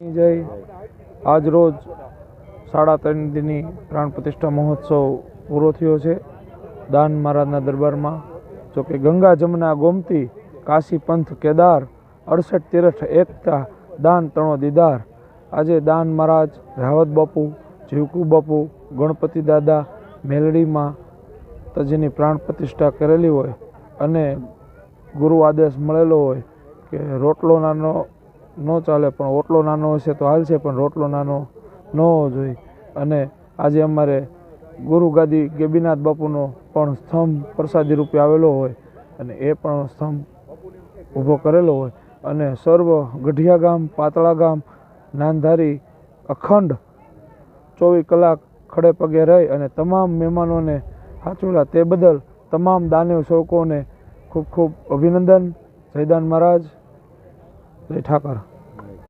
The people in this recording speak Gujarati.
જય આજ રોજ 3.5 દિનની પ્રાણ પ્રતિષ્ઠા મહોત્સવ પૂરો થયો છે દાન મહારાજના દરબારમાં। જોકે ગંગા જમના ગોમતી કાશી પંથ કેદાર 68 તીર્થ એકતા દાન તણો દીદાર। આજે દાન મહારાજ, રાવત બાપુ, જીવકુ બાપુ, ગણપતિ દાદા મેલડીમાં જેની પ્રાણ પ્રતિષ્ઠા કરેલી હોય અને ગુરુ આદેશ મળેલો હોય કે રોટલો નાનો ન ચાલે પણ ઓટલો નાનો હશે તો હાલશે, પણ રોટલો નાનો ન હોવો જોઈએ। અને આજે અમારે ગુરુ ગાદી ગેબીનાથ બાપુનો પણ સ્તંભ પ્રસાદી રૂપે આવેલો હોય અને એ પણ સ્તંભ ઊભો કરેલો હોય અને સર્વ ગઢિયા ગામ, પાતળા ગામ, નાનધારી અખંડ 24 કલાક ખડે પગે રહી અને તમામ મહેમાનોને સાચવેલા તે બદલ તમામ દાનવ સેવકોને ખૂબ ખૂબ અભિનંદન। જય દાન મહારાજ, જય ઠાકર।